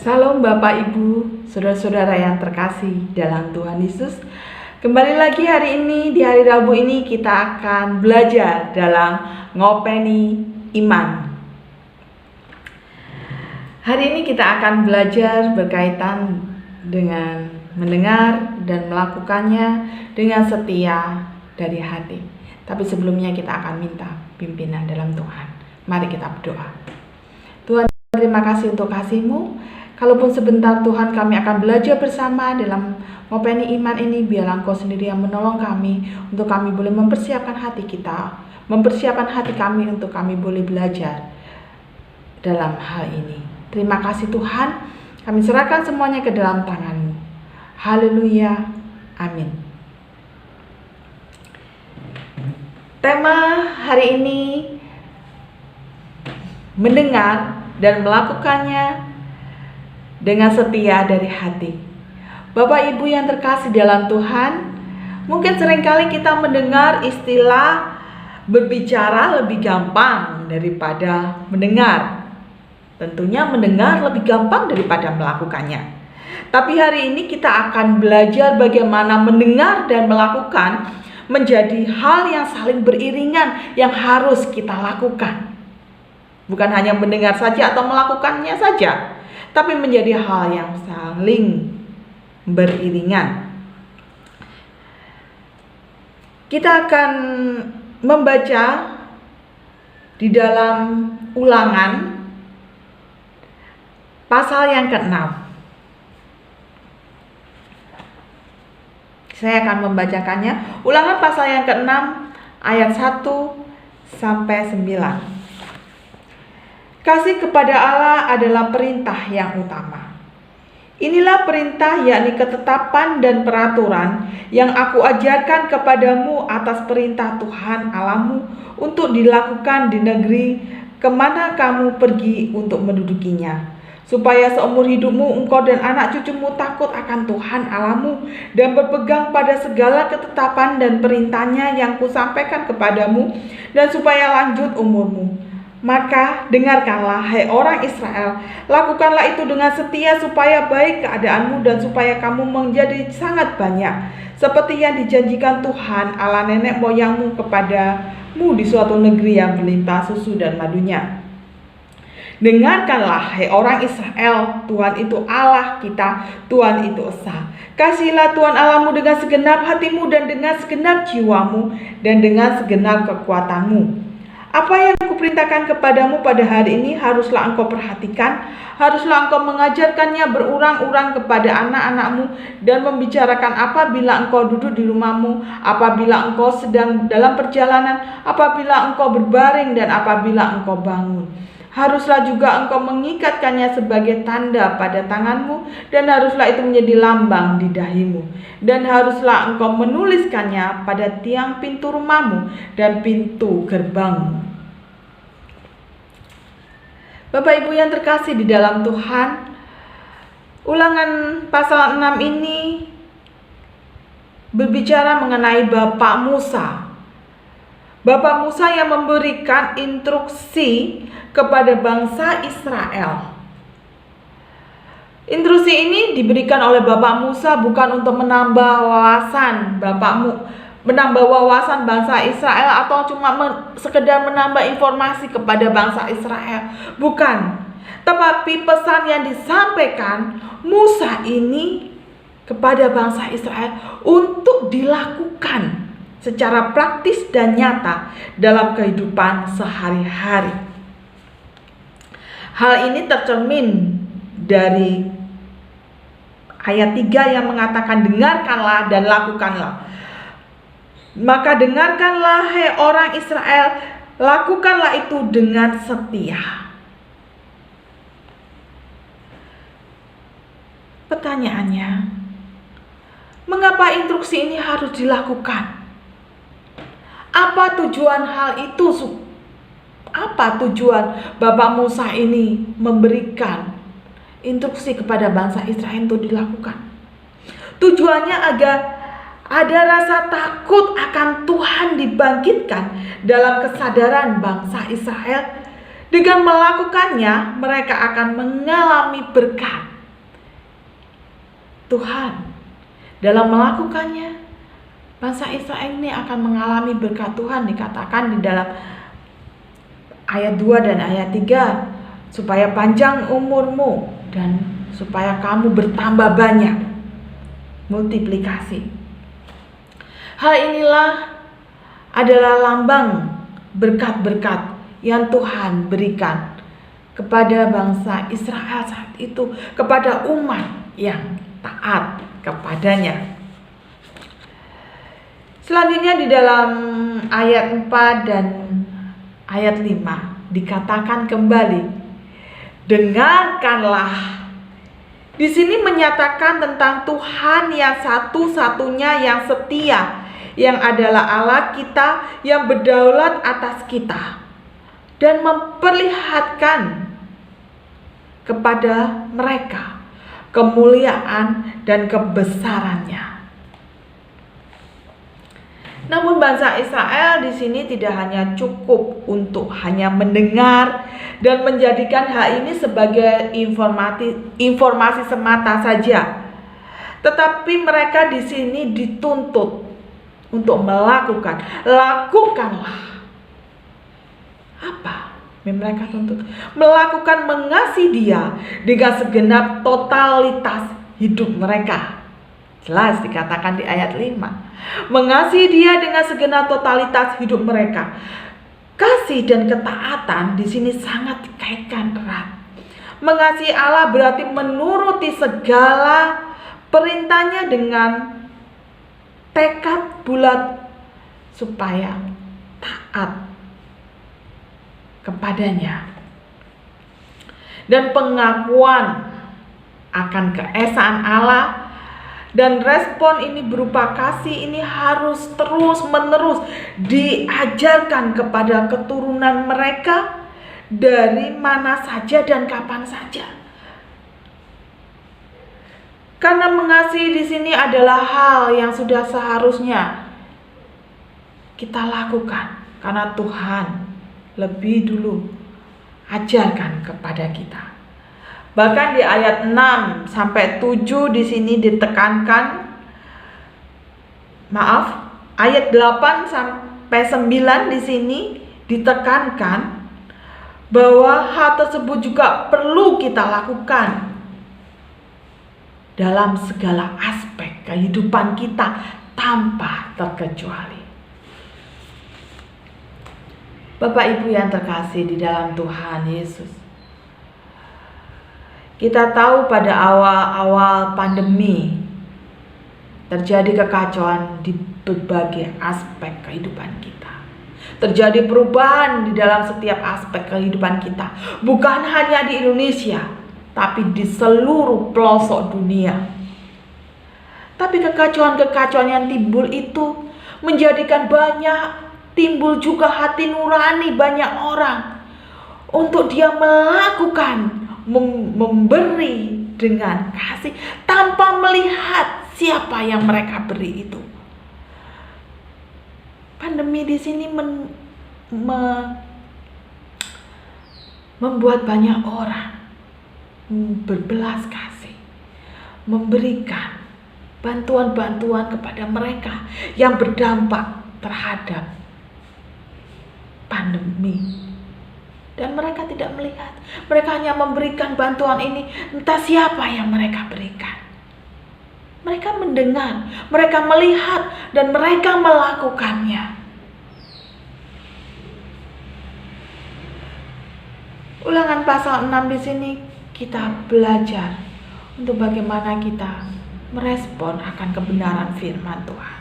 Salam Bapak Ibu, saudara-saudara yang terkasih dalam Tuhan Yesus. Kembali lagi hari ini, di hari Rabu ini kita akan belajar dalam ngopeni iman. Hari ini kita akan belajar berkaitan dengan mendengar dan melakukannya dengan setia dari hati. Tapi sebelumnya kita akan minta pimpinan dalam Tuhan. Mari kita berdoa. Tuhan, terima kasih untuk kasih-Mu. Kalaupun sebentar Tuhan, kami akan belajar bersama dalam ngopeni iman ini. Biarlah Engkau sendiri yang menolong kami untuk kami boleh mempersiapkan hati kita, mempersiapkan hati kami untuk kami boleh belajar dalam hal ini. Terima kasih Tuhan, kami serahkan semuanya ke dalam tangan-Mu. Haleluya, amin. Tema hari ini, mendengar dan melakukannya dengan setia dari hati. Bapak Ibu yang terkasih dalam Tuhan, mungkin seringkali kita mendengar istilah berbicara lebih gampang daripada mendengar. Tentunya mendengar lebih gampang daripada melakukannya. Tapi hari ini kita akan belajar bagaimana mendengar dan melakukan menjadi hal yang saling beriringan yang harus kita lakukan. Bukan hanya mendengar saja atau melakukannya saja, tapi menjadi hal yang saling beriringan. Kita akan membaca di dalam Ulangan pasal yang ke-6. Saya akan membacakannya. Ulangan pasal yang ke-6 ayat 1 sampai 9. Kasih kepada Allah adalah perintah yang utama. Inilah perintah, yakni ketetapan dan peraturan yang aku ajarkan kepadamu atas perintah Tuhan Allahmu untuk dilakukan di negeri kemana kamu pergi untuk mendudukinya, supaya seumur hidupmu engkau dan anak cucumu takut akan Tuhan Allahmu dan berpegang pada segala ketetapan dan perintahnya yang kusampaikan kepadamu, dan supaya lanjut umurmu. Maka dengarkanlah, hai orang Israel, lakukanlah itu dengan setia supaya baik keadaanmu dan supaya kamu menjadi sangat banyak, seperti yang dijanjikan Tuhan Allah nenek moyangmu kepadamu di suatu negeri yang berlimpah susu dan madunya. Dengarkanlah, hai orang Israel, Tuhan itu Allah kita, Tuhan itu esa. Kasihilah Tuhan Allahmu dengan segenap hatimu dan dengan segenap jiwamu dan dengan segenap kekuatanmu. Apa yang kuperintahkan kepadamu pada hari ini haruslah engkau perhatikan, haruslah engkau mengajarkannya berurang-urang kepada anak-anakmu dan membicarakan apabila engkau duduk di rumahmu, apabila engkau sedang dalam perjalanan, apabila engkau berbaring dan apabila engkau bangun. Haruslah juga engkau mengikatkannya sebagai tanda pada tanganmu, dan haruslah itu menjadi lambang di dahimu. Dan haruslah engkau menuliskannya pada tiang pintu rumahmu dan pintu gerbangmu. Bapak Ibu yang terkasih di dalam Tuhan, Ulangan pasal 6 ini berbicara mengenai Bapak Musa. Bapak Musa yang memberikan instruksi kepada bangsa Israel. Instruksi ini diberikan oleh Bapak Musa bukan untuk menambah wawasan menambah wawasan bangsa Israel atau cuma sekedar menambah informasi kepada bangsa Israel. Bukan. Tetapi pesan yang disampaikan Musa ini kepada bangsa Israel untuk dilakukan secara praktis dan nyata dalam kehidupan sehari-hari. Hal ini tercermin dari ayat 3 yang mengatakan dengarkanlah dan lakukanlah. Maka dengarkanlah, hai orang Israel, lakukanlah itu dengan setia. Pertanyaannya, mengapa instruksi ini harus dilakukan? Apa tujuan hal itu? Apa tujuan Bapak Musa ini memberikan instruksi kepada bangsa Israel untuk dilakukan? Tujuannya agar ada rasa takut akan Tuhan dibangkitkan dalam kesadaran bangsa Israel. Dengan melakukannya, mereka akan mengalami berkat. Tuhan. Dalam melakukannya, bangsa Israel ini akan mengalami berkat Tuhan. Dikatakan di dalam ayat 2 dan ayat 3, supaya panjang umurmu dan supaya kamu bertambah banyak. Multiplikasi. Hal inilah adalah lambang berkat-berkat yang Tuhan berikan kepada bangsa Israel saat itu, kepada umat yang taat kepadanya. Selanjutnya di dalam ayat 4 dan ayat 5 dikatakan kembali, dengarkanlah. Di sini menyatakan tentang Tuhan yang satu-satunya yang setia, yang adalah Allah kita yang berdaulat atas kita dan memperlihatkan kepada mereka kemuliaan dan kebesarannya. Namun bangsa Israel di sini tidak hanya cukup untuk hanya mendengar dan menjadikan hal ini sebagai informasi semata saja, tetapi mereka di sini dituntut untuk lakukanlah. Apa yang mereka tuntut? Melakukan, mengasihi Dia dengan segenap totalitas hidup mereka. Jelas dikatakan di ayat 5. Mengasihi Dia dengan segenap totalitas hidup mereka. Kasih dan ketaatan di sini sangat dikaitkan erat. Mengasihi Allah berarti menuruti segala perintahnya dengan tekad bulat supaya taat kepadanya. Dan pengakuan akan keesaan Allah dan respon ini berupa kasih ini harus terus-menerus diajarkan kepada keturunan mereka dari mana saja dan kapan saja. Karena mengasihi di sini adalah hal yang sudah seharusnya kita lakukan karena Tuhan lebih dulu ajarkan kepada kita. Bahkan di ayat 6 sampai 7 di sini ditekankan, ayat 8 sampai 9 di sini ditekankan bahwa hal tersebut juga perlu kita lakukan dalam segala aspek kehidupan kita tanpa terkecuali. Bapak Ibu yang terkasih di dalam Tuhan Yesus, kita tahu pada awal-awal pandemi terjadi kekacauan di berbagai aspek kehidupan kita. Terjadi perubahan di dalam setiap aspek kehidupan kita. Bukan hanya di Indonesia, tapi di seluruh pelosok dunia. Tapi kekacauan-kekacauan yang timbul itu menjadikan timbul juga hati nurani banyak orang untuk dia melakukan, memberi dengan kasih tanpa melihat siapa yang mereka beri itu. Pandemi di sini membuat banyak orang berbelas kasih, memberikan bantuan-bantuan kepada mereka yang berdampak terhadap pandemi. Dan mereka tidak melihat, mereka hanya memberikan bantuan ini, entah siapa yang mereka berikan. Mereka mendengar, mereka melihat, dan mereka melakukannya. Ulangan pasal 6 di sini kita belajar untuk bagaimana kita merespon akan kebenaran firman Tuhan.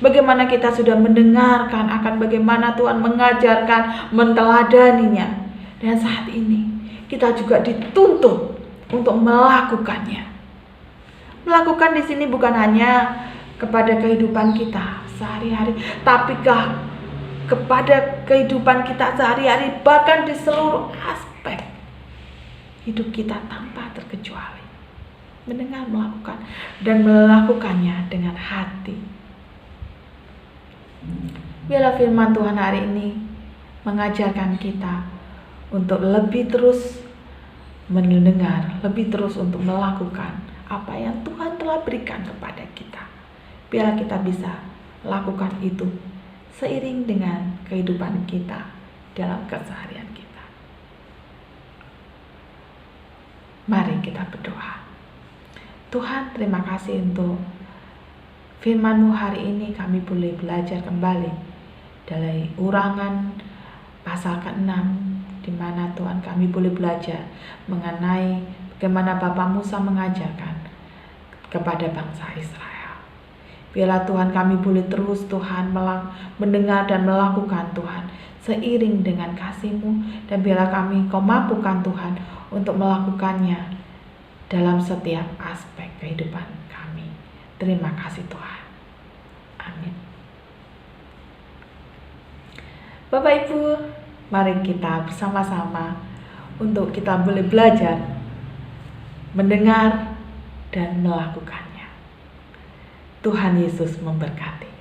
Bagaimana kita sudah mendengarkan akan bagaimana Tuhan mengajarkan, menteladaninya. Dan saat ini kita juga dituntut untuk melakukannya. Melakukan di sini bukan hanya kepada kehidupan kita sehari-hari, tapi kepada kehidupan kita sehari-hari, bahkan di seluruh aspek hidup kita tanpa terkecuali. Mendengar, melakukan, dan melakukannya dengan hati. Biarlah firman Tuhan hari ini mengajarkan kita untuk lebih terus mendengar, lebih terus untuk melakukan apa yang Tuhan telah berikan kepada kita. Biarlah kita bisa lakukan itu seiring dengan kehidupan kita dalam keseharian kita. Mari kita berdoa. Tuhan, terima kasih untuk firman-Mu hari ini. Kami boleh belajar kembali dari Ulangan pasal ke-6, di mana Tuhan kami boleh belajar mengenai bagaimana Bapak Musa mengajarkan kepada bangsa Israel. Biarlah Tuhan kami boleh terus Tuhan mendengar dan melakukan Tuhan seiring dengan kasih-Mu, dan biarlah kami Kau mampukan Tuhan untuk melakukannya dalam setiap aspek kehidupan kami. Terima kasih Tuhan. Amin. Bapak Ibu, mari kita bersama-sama untuk kita boleh belajar, mendengar, dan melakukannya. Tuhan Yesus memberkati.